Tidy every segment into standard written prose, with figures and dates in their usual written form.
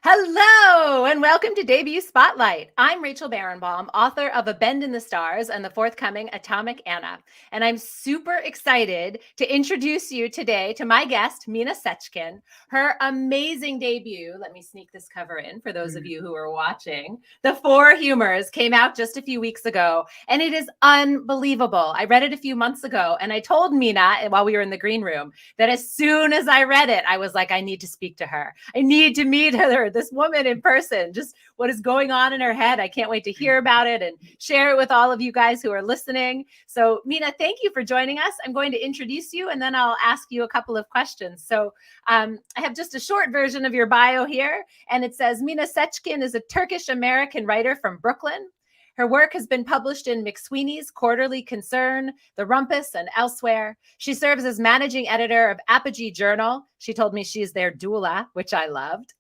Hello and welcome to Debut Spotlight. I'm Rachel Barenbaum, author of A Bend in the Stars and the forthcoming Atomic Anna. And I'm super excited to introduce you today to my guest, Mina Seçkin. Her amazing debut, let me sneak this cover in for those of you who are watching, The Four Humors came out just a few weeks ago, and it is unbelievable. I read it a few months ago, and I told Mina while we were in the green room that as soon as I read it, I was like, I need to speak to her. I need to meet her, this woman in person, just what is going on in her head. I can't wait to hear about it and share it with all of you guys who are listening. So Mina, thank you for joining us. I'm going to introduce you and then I'll ask you a couple of questions. So I have just a short version of your bio here. And it says, Mina Seçkin is a Turkish-American writer from Brooklyn. Her work has been published in McSweeney's Quarterly Concern, The Rumpus, and elsewhere. She serves as managing editor of Apogee Journal. She told me she's their doula, which I loved.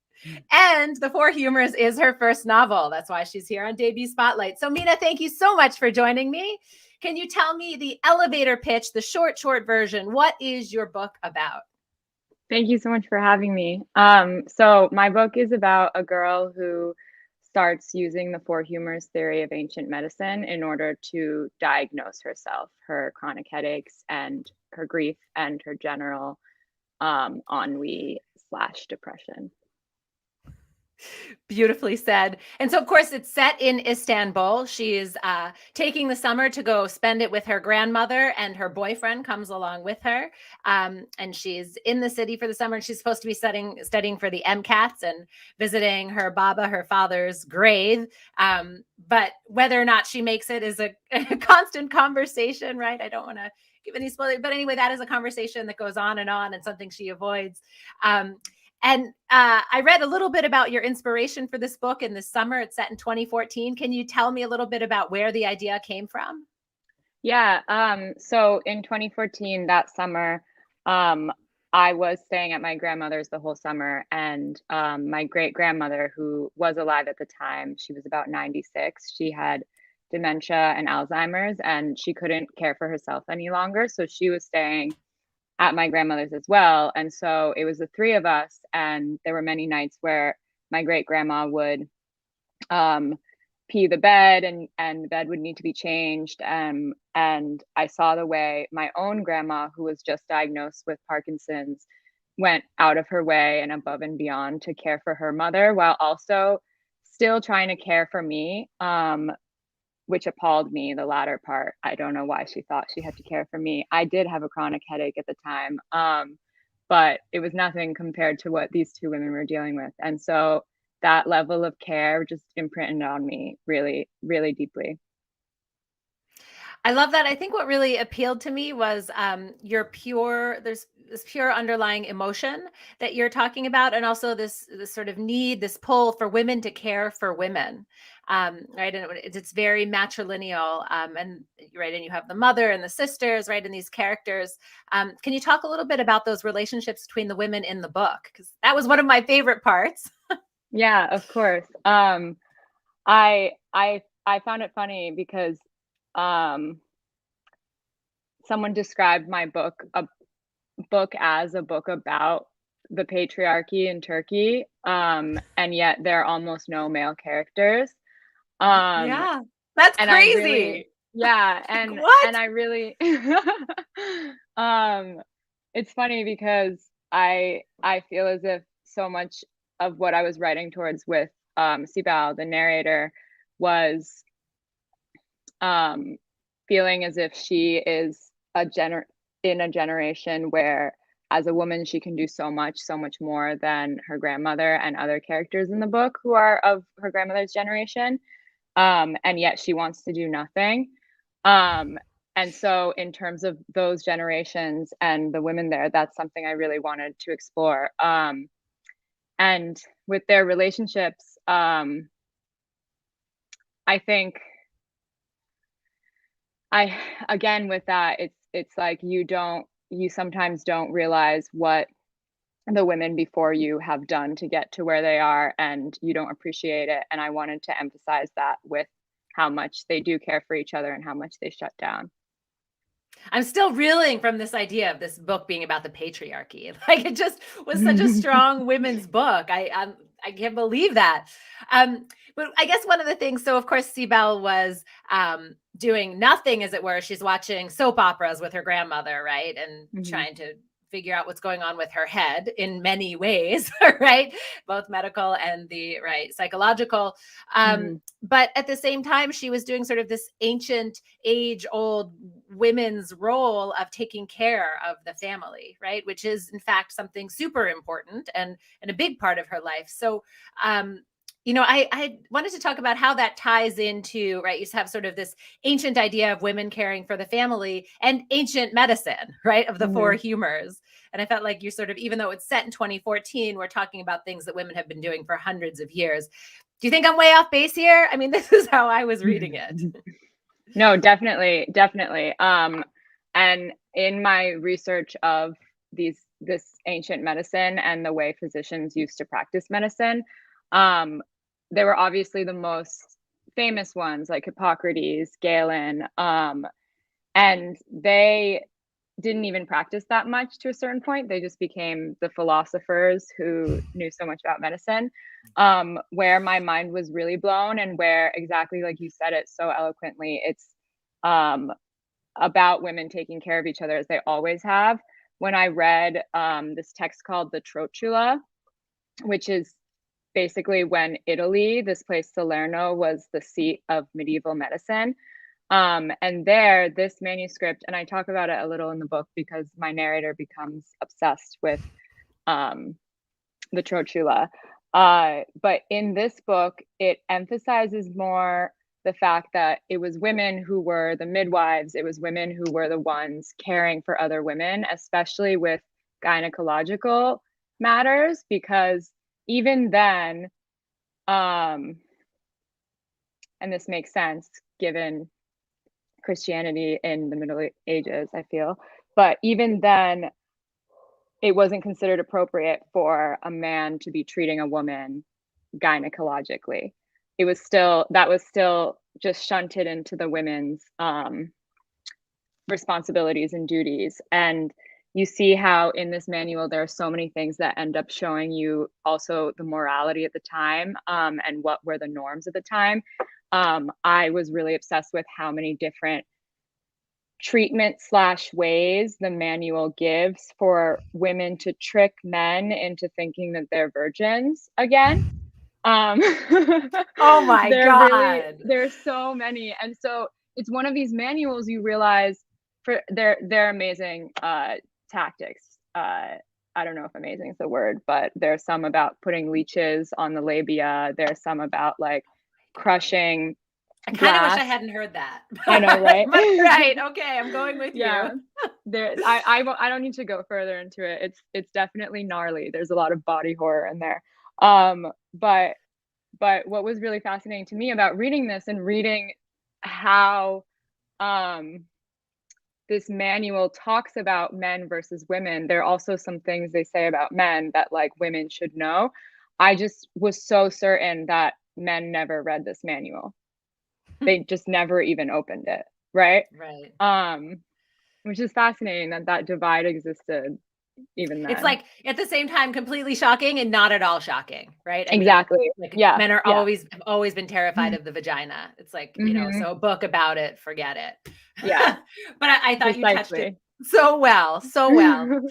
And The Four Humors is her first novel. That's why she's here on Debut Spotlight. So Mina, thank you so much for joining me. Can you tell me the elevator pitch, the short version? What is your book about? Thank you so much for having me. So my book is about a girl who starts using the four humors theory of ancient medicine in order to diagnose herself, her chronic headaches and her grief and her general ennui/depression. Beautifully said. And so, of course, it's set in Istanbul. She is taking the summer to go spend it with her grandmother, and her boyfriend comes along with her. And she's in the city for the summer. And she's supposed to be studying for the MCATs and visiting her Baba, her father's grave. But whether or not she makes it is a constant conversation, right? I don't want to give any spoilers. But anyway, that is a conversation that goes on and something she avoids. And I read a little bit about your inspiration for this book in the summer. It's set in 2014. Can you tell me a little bit about where the idea came from? Yeah. So in 2014, that summer, I was staying at my grandmother's the whole summer, and my great grandmother, who was alive at the time, she was about 96. She had dementia and Alzheimer's, and she couldn't care for herself any longer. So she was staying at my grandmother's as well. And so it was the three of us, and there were many nights where my great grandma would pee the bed, and the bed would need to be changed. And I saw the way my own grandma, who was just diagnosed with Parkinson's, went out of her way and above and beyond to care for her mother while also still trying to care for me, which appalled me, the latter part. I don't know why she thought she had to care for me. I did have a chronic headache at the time, but it was nothing compared to what these two women were dealing with. And so that level of care just imprinted on me really, really deeply. I love that. I think what really appealed to me was there's this pure underlying emotion that you're talking about, and also this sort of need, this pull for women to care for women. Right. And it's very matrilineal. And right. And you have the mother and the sisters, right. And these characters. Can you talk a little bit about those relationships between the women in the book? Because that was one of my favorite parts. Yeah, of course. I found it funny because someone described my book as a book about the patriarchy in Turkey, and yet there are almost no male characters. Yeah, that's and crazy. I really, yeah, and what? and I really, it's funny because I feel as if so much of what I was writing towards with Sibel, the narrator, was feeling as if she is in a generation where, as a woman, she can do so much more than her grandmother and other characters in the book who are of her grandmother's generation. And yet she wants to do nothing. And so in terms of those generations and the women there, that's something I really wanted to explore. And with their relationships, I think again, with that, it's like you sometimes don't realize what the women before you have done to get to where they are, and you don't appreciate it. And I wanted to emphasize that with how much they do care for each other and how much they shut down. I'm still reeling from this idea of this book being about the patriarchy. Like, it just was such a strong women's book. I can't believe that. But I guess one of the things, so of course, Sibel was doing nothing, as it were. She's watching soap operas with her grandmother, right? And Mhm. trying to figure out what's going on with her head in many ways, right? Both medical and the psychological. Mhm. But at the same time, she was doing sort of this ancient, age old women's role of taking care of the family, right? Which is, in fact, something super important and a big part of her life. So, I wanted to talk about how that ties into, right? You have sort of this ancient idea of women caring for the family and ancient medicine, right? Of the four Mhm. humors. And I felt like you sort of, even though it's set in 2014, we're talking about things that women have been doing for hundreds of years. Do you think I'm way off base here? I mean, this is how I was reading it. No, definitely, definitely. And in my research of this ancient medicine and the way physicians used to practice medicine, um, they were obviously the most famous ones like Hippocrates, Galen, and they didn't even practice that much to a certain point. They just became the philosophers who knew so much about medicine. Where my mind was really blown, and where exactly like you said it so eloquently, it's um, about women taking care of each other as they always have. When I read this text called the Trotula, which is basically when Italy, this place Salerno, was the seat of medieval medicine. And there, this manuscript, and I talk about it a little in the book because my narrator becomes obsessed with um, the Trotula. But in this book, it emphasizes more the fact that it was women who were the midwives, it was women who were the ones caring for other women, especially with gynecological matters, because even then, and this makes sense given Christianity in the Middle Ages, I feel. But even then, it wasn't considered appropriate for a man to be treating a woman gynecologically. That was still just shunted into the women's responsibilities and duties. And you see how in this manual there are so many things that end up showing you also the morality at the time, and what were the norms at the time. I was really obsessed with how many different treatment slash ways the manual gives for women to trick men into thinking that they're virgins again. Um, Oh my God. there's so many. And so it's one of these manuals you realize for they're amazing tactics. I don't know if amazing is the word, but there's some about putting leeches on the labia. There's some about like crushing I kind of wish I glass. hadn't heard that. I know, right? But right. Okay. I'm going with you. Yeah. I don't need to go further into it. It's definitely gnarly. There's a lot of body horror in there. But what was really fascinating to me about reading this and reading how this manual talks about men versus women, there are also some things they say about men that like women should know. I just was so certain that men never read this manual. They just never even opened it, right? Right. Which is fascinating that that divide existed even It's then. like at the same time completely shocking and not at all shocking, right? I mean, Exactly. like Yeah. men are Yeah. have always been terrified of the vagina. It's like, Hmm. so a book about it, forget it. Yeah. But I thought you touched it Precisely. so well, so well.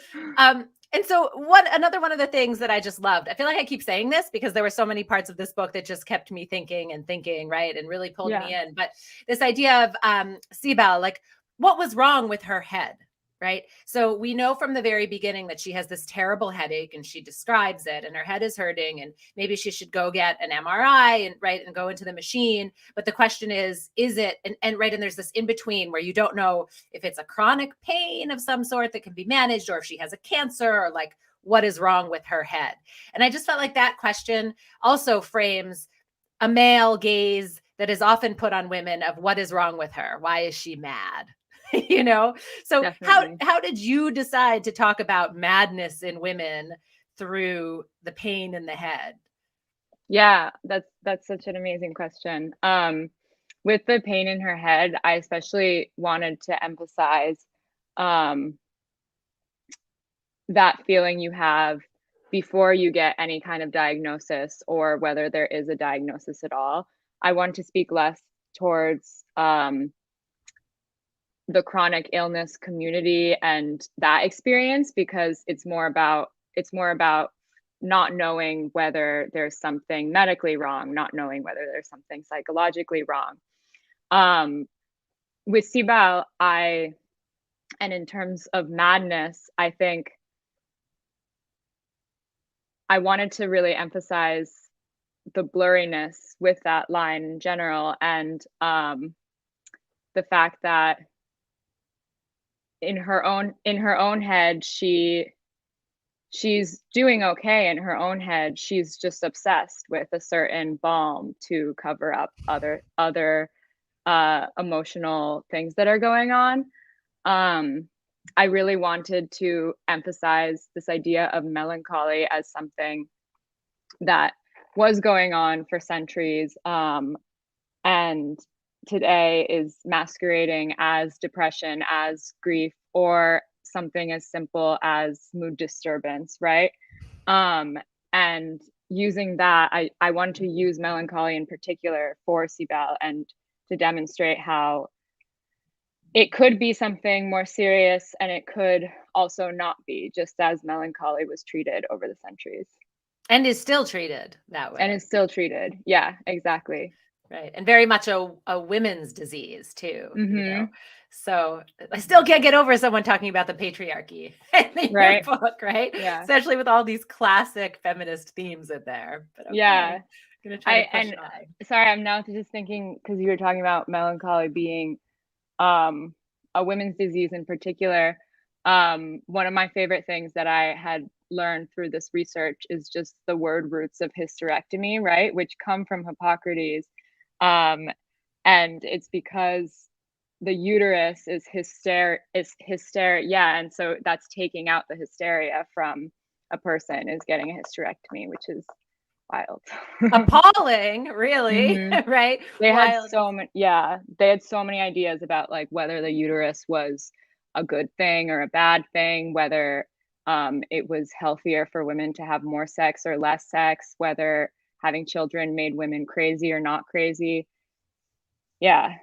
And so another one of the things that I just loved, I feel like I keep saying this because there were so many parts of this book that just kept me thinking and thinking, right? And really pulled Yeah. me in. But this idea of Sibel, like what was wrong with her head? Right. So we know from the very beginning that she has this terrible headache and she describes it and her head is hurting and maybe she should go get an MRI and go into the machine. But the question is it and right. And there's this in between where you don't know if it's a chronic pain of some sort that can be managed or if she has a cancer or like what is wrong with her head. And I just felt like that question also frames a male gaze that is often put on women of what is wrong with her? Why is she mad? So Definitely. how did you decide to talk about madness in women through the pain in the head? Yeah, that's such an amazing question. With the pain in her head, I especially wanted to emphasize um that feeling you have before you get any kind of diagnosis, or whether there is a diagnosis at all. I want to speak less towards the chronic illness community and that experience, because it's more about not knowing whether there's something medically wrong, not knowing whether there's something psychologically wrong. With Sibel, and in terms of madness, I think I wanted to really emphasize the blurriness with that line in general, and the fact that in her own head, she's doing okay in her own head. She's just obsessed with a certain balm to cover up other emotional things that are going on. I really wanted to emphasize this idea of melancholy as something that was going on for centuries, and today is masquerading as depression, as grief, or something as simple as mood disturbance, right? And using that, I wanted to use melancholy in particular for Sibel, and to demonstrate how it could be something more serious, and it could also not be, just as melancholy was treated over the centuries. And is still treated that way. And is still treated. Yeah, exactly. Right. And very much a women's disease too, Mm-hmm. you know. So I still can't get over someone talking about the patriarchy in your book, right? Yeah. Especially with all these classic feminist themes in there. But okay, yeah. I'm gonna try to push on. Sorry, I'm now just thinking, because you were talking about melancholy being a women's disease in particular. One of my favorite things that I had learned through this research is just the word roots of hysterectomy, right? Which come from Hippocrates. And it's because the uterus is hysteric. Yeah. And so that's taking out the hysteria from a person, is getting a hysterectomy, which is wild. Appalling, really. Mm-hmm. Right? They had so many ideas about like whether the uterus was a good thing or a bad thing, whether it was healthier for women to have more sex or less sex, whether having children made women crazy or not crazy. Yeah.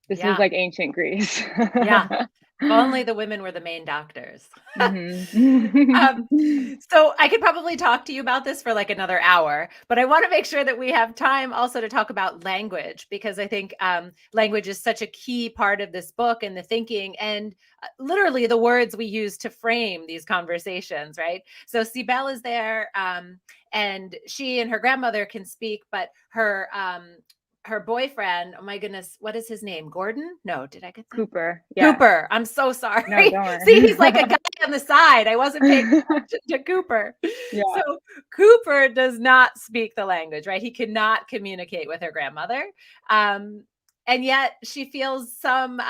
This is like ancient Greece. Yeah. If only the women were the main doctors. Mm-hmm. So I could probably talk to you about this for like another hour, but I want to make sure that we have time also to talk about language, because I think language is such a key part of this book and the thinking, and literally the words we use to frame these conversations, right? So Sibel is there, and she and her grandmother can speak, but her boyfriend, oh my goodness, what is his name? Gordon? No, did I get that? Cooper. Yeah. Cooper. I'm so sorry. No, don't worry. See, he's like a guy on the side. I wasn't paying attention to Cooper. Yeah. So Cooper does not speak the language, right? He cannot communicate with her grandmother. And yet she feels some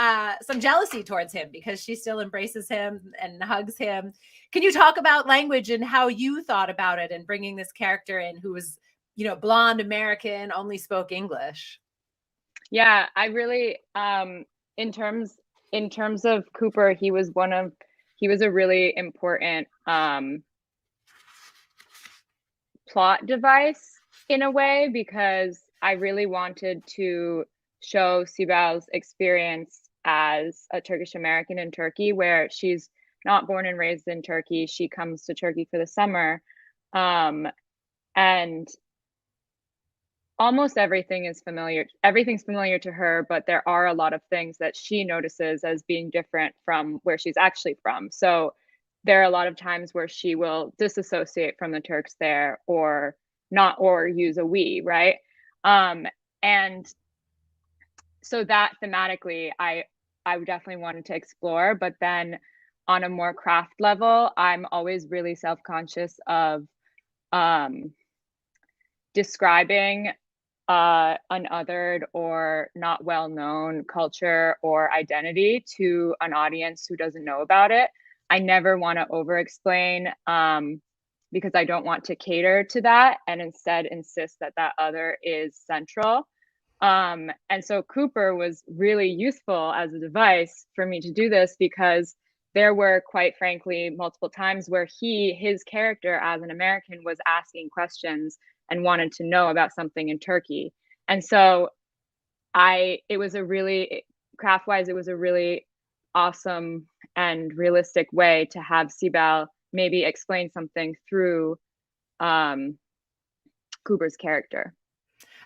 jealousy towards him because she still embraces him and hugs him. Can you talk about language and how you thought about it and bringing this character in who was, blonde American, only spoke English? Yeah, I really, in terms of Cooper, he was a really important plot device in a way, because I really wanted to show Sibel's experience as a Turkish American in Turkey, where she's not born and raised in Turkey. She comes to Turkey for the summer, and almost everything's familiar to her, but there are a lot of things that she notices as being different from where she's actually from. So there are a lot of times where she will disassociate from the Turks there, or not, or use a we, right? And so that thematically I definitely wanted to explore, but then on a more craft level, I'm always really self-conscious of describing unothered or not well-known culture or identity to an audience who doesn't know about it. I never want to over-explain, because I don't want to cater to that, and instead insist that other is central. And so Cooper was really useful as a device for me to do this, because there were, quite frankly, multiple times where his character as an American was asking questions and wanted to know about something in Turkey. And so it was a really, craft-wise, it was a really awesome and realistic way to have Sibel maybe explain something through Cooper's character.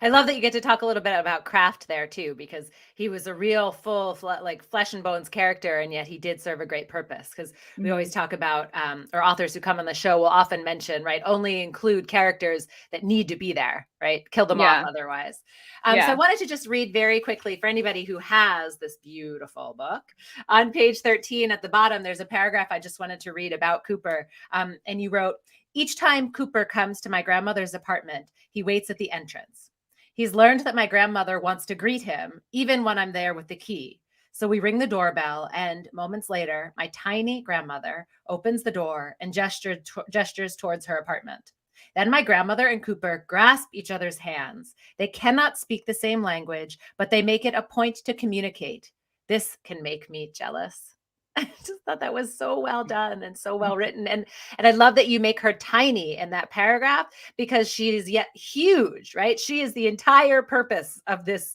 I love that you get to talk a little bit about craft there too, because he was a real full, like flesh and bones character, and yet he did serve a great purpose. Because we always talk about, or authors who come on the show will often mention, right, only include characters that need to be there, right? Kill them off otherwise. So I wanted to just read very quickly for anybody who has this beautiful book. On page 13 at the bottom, there's a paragraph I just wanted to read about Cooper. And you wrote, "Each time Cooper comes to my grandmother's apartment, he waits at the entrance. He's learned that my grandmother wants to greet him, even when I'm there with the key. So we ring the doorbell, and moments later, my tiny grandmother opens the door and gestures towards her apartment. Then my grandmother and Cooper grasp each other's hands. They cannot speak the same language, but they make it a point to communicate. This can make me jealous." I just thought that was so well done and so well written. And I love that you make her tiny in that paragraph, because she is yet huge, right? She is the entire purpose of this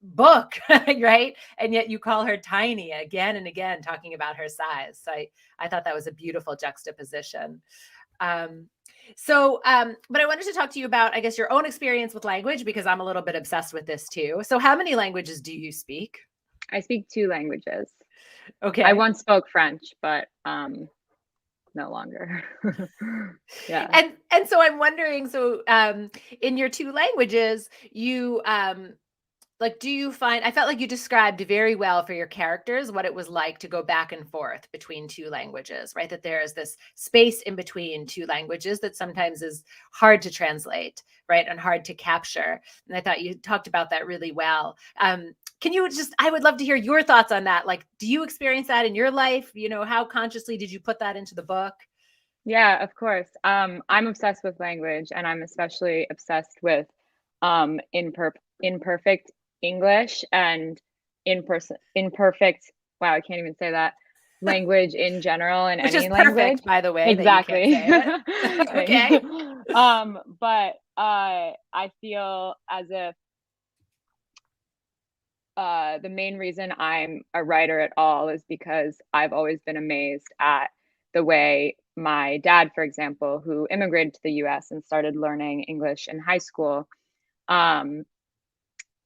book, right? And yet you call her tiny again and again, talking about her size. So I thought that was a beautiful juxtaposition. But I wanted to talk to you about, I guess, your own experience with language, because I'm a little bit obsessed with this too. So how many languages do you speak? I speak 2 languages. Okay. I once spoke French, but no longer. Yeah. And so I'm wondering, so in your 2 languages, you like, do you find, I felt like you described very well for your characters what it was like to go back and forth between 2 languages, right? That there is this space in between 2 languages that sometimes is hard to translate, right? And hard to capture. And I thought you talked about that really well. Can you just, I would love to hear your thoughts on that. Like, do you experience that in your life? You know, how consciously did you put that into the book? Yeah, of course. I'm obsessed with language, and I'm especially obsessed with imperfect English and imperfect, wow, I can't even say that, language in general, in Which is any language. perfect, by the way, Exactly. that you can't say it. Okay. But I feel as if the main reason I'm a writer at all is because I've always been amazed at the way my dad, for example, who immigrated to the US and started learning English in high school,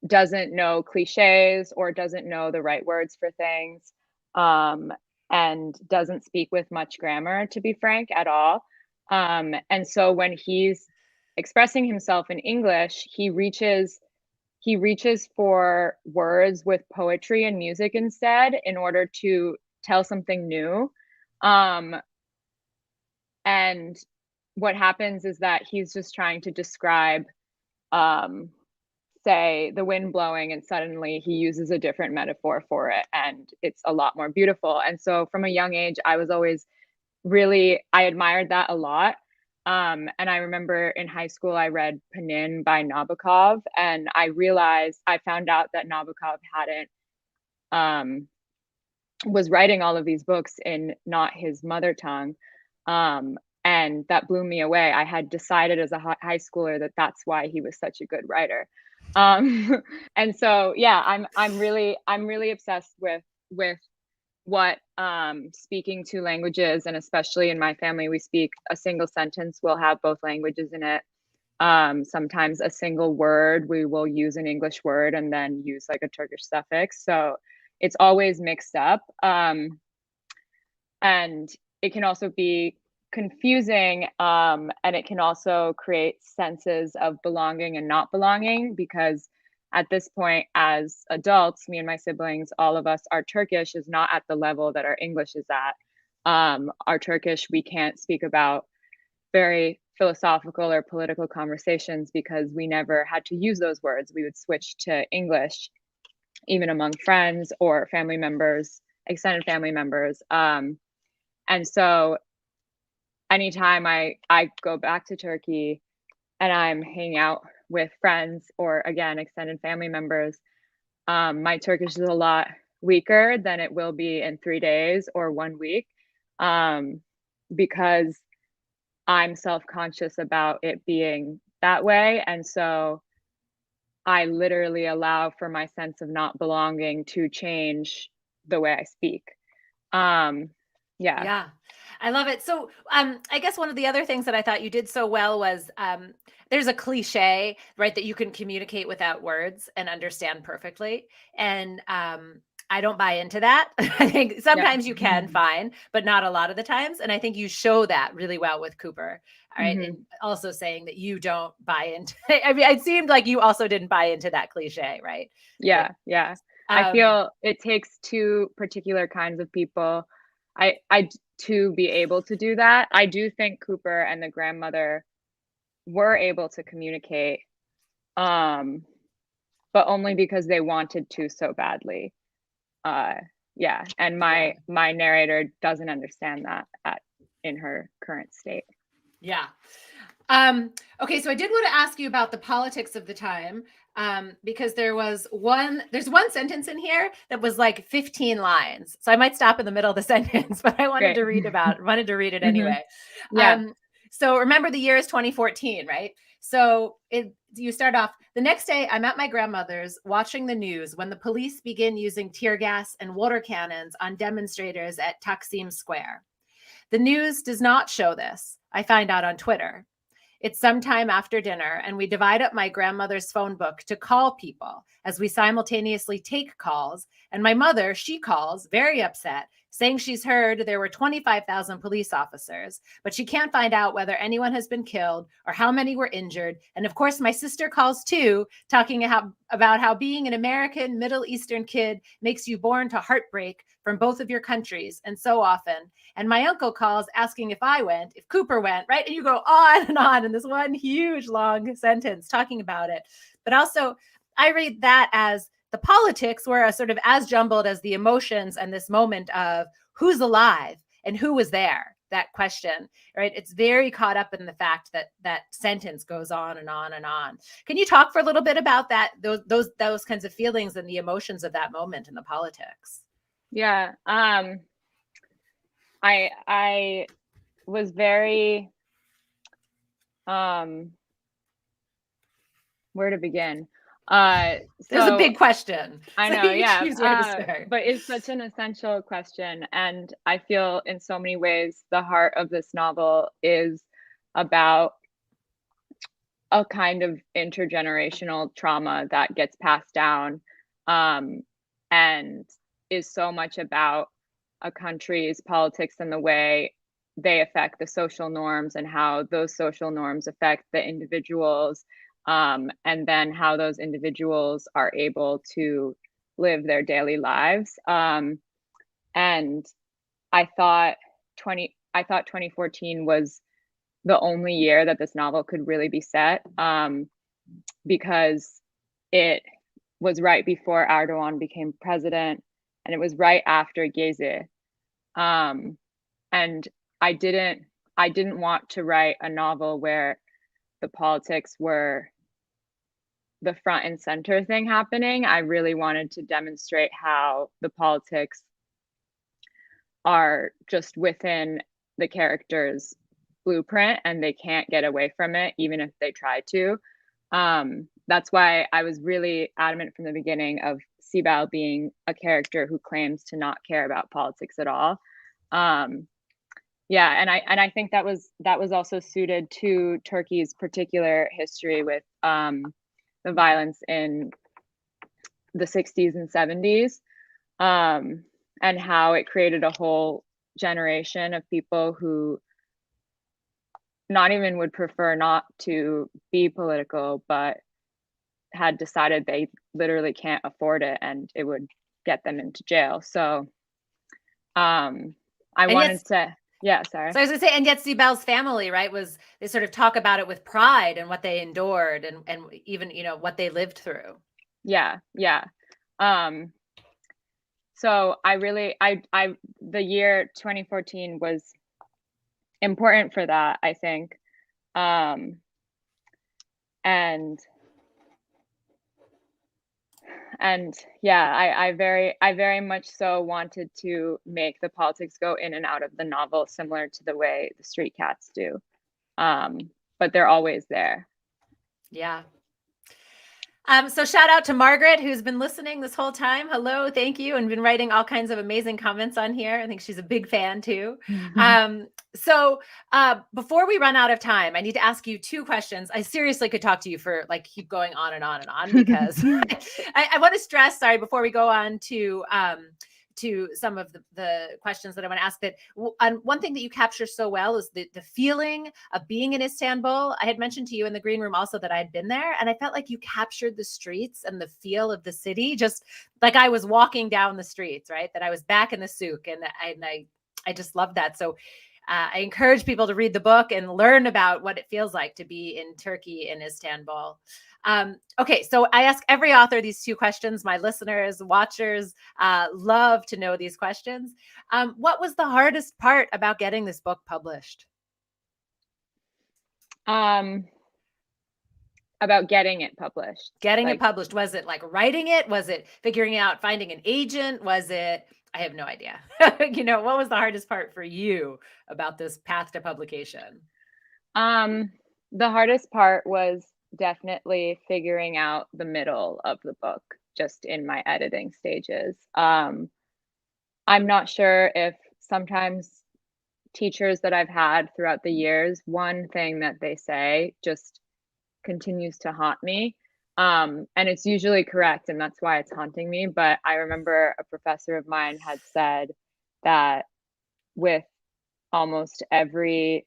doesn't know cliches or doesn't know the right words for things, and doesn't speak with much grammar, to be frank, at all. And so when he's expressing himself in English, he reaches for words with poetry and music instead, in order to tell something new. And what happens is that he's just trying to describe, say, the wind blowing, and suddenly he uses a different metaphor for it, and it's a lot more beautiful. And so from a young age, I was always I admired that a lot. And I remember in high school, I read Panin by Nabokov, and I found out that Nabokov was writing all of these books in not his mother tongue. And that blew me away. I had decided as a high schooler that that's why he was such a good writer. And so, yeah, I'm really obsessed with what speaking 2 languages, and especially in my family, we speak a single sentence will have both languages in it. Sometimes a single word, we will use an English word and then use like a Turkish suffix. So it's always mixed up. And it can also be confusing, and it can also create senses of belonging and not belonging, because at this point, as adults, me and my siblings, all of us, our Turkish is not at the level that our English is at. Our Turkish, we can't speak about very philosophical or political conversations because we never had to use those words. We would switch to English, even among friends or family members, extended family members. And so anytime I go back to Turkey and I'm hanging out with friends or, again, extended family members, my Turkish is a lot weaker than it will be in 3 days or 1 week. because I'm self-conscious about it being that way. And so I literally allow for my sense of not belonging to change the way I speak. Yeah. Yeah, I love it. So, I guess one of the other things that I thought you did so well was, there's a cliche, right, that you can communicate without words and understand perfectly. And I don't buy into that. I think Yeah. sometimes you can, fine, but not a lot of the times. And I think you show that really well with Cooper. All right. Mhm. And also saying that you don't buy into, I mean, it seemed like you also didn't buy into that cliche, right? That, Yeah, yeah. I um, feel it takes two particular kinds of people I to be able to do that. I do think Cooper and the grandmother were able to communicate, um, but only because they wanted to so badly. Uh, yeah, and yeah. my narrator doesn't understand that in her current state. Yeah. Okay, so I did want to ask you about the politics of the time, because there's one sentence in here that was like 15 lines. So I might stop in the middle of the sentence, but I Great. wanted to read it Mhm. anyway. Yeah. So remember the year is 2014, right? So you start off, the next day I'm at my grandmother's watching the news when the police begin using tear gas and water cannons on demonstrators at Taksim Square. The news does not show this. I find out on Twitter. It's sometime after dinner, and we divide up my grandmother's phone book to call people as we simultaneously take calls. And my mother, she calls, very upset, saying she's heard there were 25,000 police officers, but she can't find out whether anyone has been killed or how many were injured. And of course, my sister calls too, talking about how being an American Middle Eastern kid makes you born to heartbreak from both of your countries, and so often. And my uncle calls asking if I went, if Cooper went, right? And you go on in this one huge long sentence talking about it. But also, I read that as the politics were a sort of as jumbled as the emotions and this moment of who's alive and who was there. That question, right? It's very caught up in the fact that that sentence goes on and on and on. Can you talk for a little bit about that, those kinds of feelings and the emotions of that moment in the politics? Yeah. I was very um where to begin? There's a So big question, I so know, you yeah. choose where to start. But it's such an essential question, and I feel in so many ways the heart of this novel is about a kind of intergenerational trauma that gets passed down, um, and is so much about a country's politics and the way they affect the social norms and how those social norms affect the individuals, and then how those individuals are able to live their daily lives. And I thought 2014 was the only year that this novel could really be set, because it was right before Erdogan became president, and it was right after Gezi. Um, and I didn't I didn't want to write a novel where the politics were the front and center thing happening. I really wanted to demonstrate how the politics are just within the character's blueprint and they can't get away from it even if they try to. That's why I was really adamant from the beginning of Sibel being a character who claims to not care about politics at all. Um, yeah, and I think that was also suited to Turkey's particular history with the violence in the 60s and 70s, um, and how it created a whole generation of people who not even would prefer not to be political, but had decided they literally can't afford it and it would get them into jail. So I And yet, wanted to, yeah, sorry. so I was gonna say, and yet Sibel's family, right, was they sort of talk about it with pride and what they endured and even what they lived through. Yeah, yeah. Um, so I really, the year 2014 was important for that, I think. Um, and And yeah, I very much so wanted to make the politics go in and out of the novel, similar to the way the street cats do. But they're always there. Yeah. So shout out to Margaret, who's been listening this whole time. Hello, thank you, and been writing all kinds of amazing comments on here. I think she's a big fan too. So before we run out of time, I need to ask you two questions. I seriously could talk to you for like keep going on and on and on because I want to stress, sorry, before we go on to some of the questions that I want to ask, that one thing that you capture so well is the feeling of being in Istanbul. I had mentioned to you in the green room also that I had been there, and I felt like you captured the streets and the feel of the city, just like I was walking down the streets, right? That I was back in the souk, and I just love that. So I encourage people to read the book and learn about what it feels like to be in Turkey, in Istanbul. Okay, so I ask every author these two questions. My listeners, watchers love to know these questions. What was the hardest part about getting this book published? About getting it published. Getting it published. Was it like writing it? Was it figuring out, finding an agent? Was it, I have no idea. What was the hardest part for you about this path to publication? The hardest part was definitely figuring out the middle of the book, just in my editing stages. I'm not sure if sometimes teachers that I've had throughout the years, one thing that they say just continues to haunt me. And it's usually correct, and that's why it's haunting me. But I remember a professor of mine had said that with almost every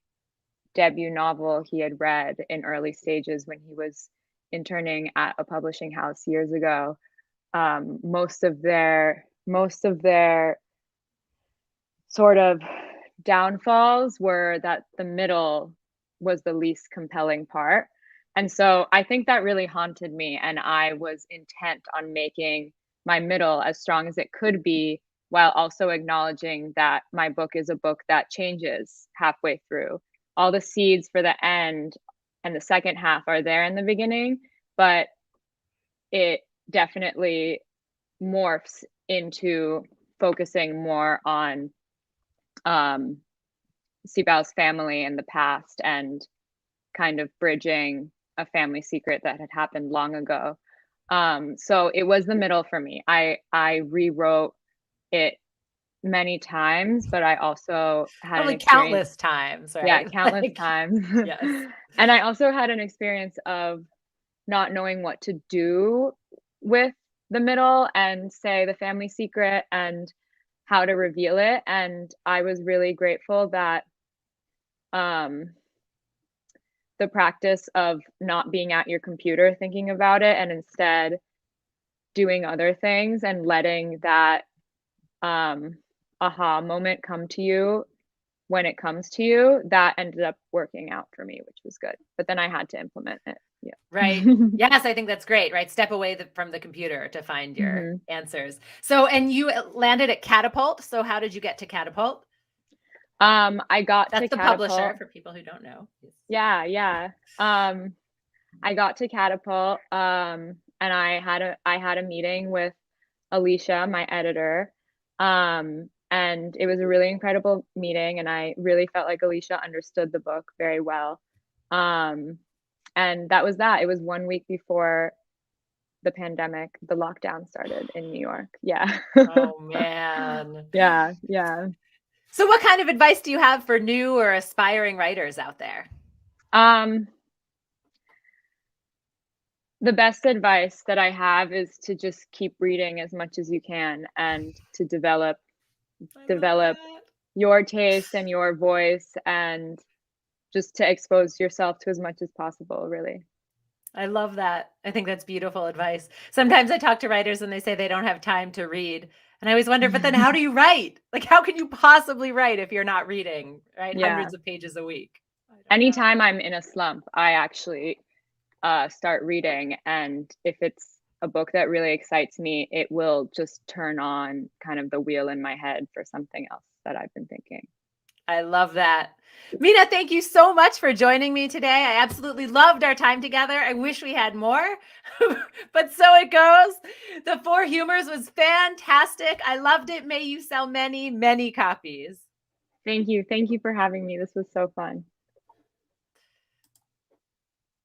debut novel he had read in early stages when he was interning at a publishing house years ago, most of their sort of downfalls were that the middle was the least compelling part. And so I think that really haunted me, and I was intent on making my middle as strong as it could be, while also acknowledging that my book is a book that changes halfway through. All the seeds for the end and the second half are there in the beginning, but it definitely morphs into focusing more on Sibel's family and the past, and kind of bridging a family secret that had happened long ago. So it was the middle for me. I rewrote it many times, but I also had Probably an experience. countless times, right? Yeah, countless times. Yes. And I also had an experience of not knowing what to do with the middle and, say, the family secret and how to reveal it. And I was really grateful that the practice of not being at your computer thinking about it, and instead doing other things and letting that aha moment come to you when it comes to you, that ended up working out for me, which was good. But then I had to implement it. Yeah. Right. Yes, I think that's great, right? Step away from the computer to find your answers. So, and you landed at Catapult. So how did you get to Catapult? I got That's to the Catapult. publisher for people who don't know. Yeah. I got to Catapult, and I had a meeting with Alicia, my editor, and it was a really incredible meeting, and I really felt like Alicia understood the book very well. And that was that. It was 1 week before the pandemic, the lockdown started in New York. Yeah. Oh man. Yeah. So what kind of advice do you have for new or aspiring writers out there? The best advice that I have is to just keep reading as much as you can, and to develop your taste and your voice, and just to expose yourself to as much as possible, really. I love that. I think that's beautiful advice. Sometimes I talk to writers and they say they don't have time to read. And I always wonder, but then how do you write? Like, how can you possibly write if you're not reading, right? Yeah. Hundreds of pages a week. Anytime I'm in a slump, I actually start reading. And if it's a book that really excites me, it will just turn on kind of the wheel in my head for something else that I've been thinking. I love that. Mina, thank you so much for joining me today. I absolutely loved our time together. I wish we had more, but so it goes. The Four Humors was fantastic. I loved it. May you sell many, many copies. Thank you. Thank you for having me. This was so fun.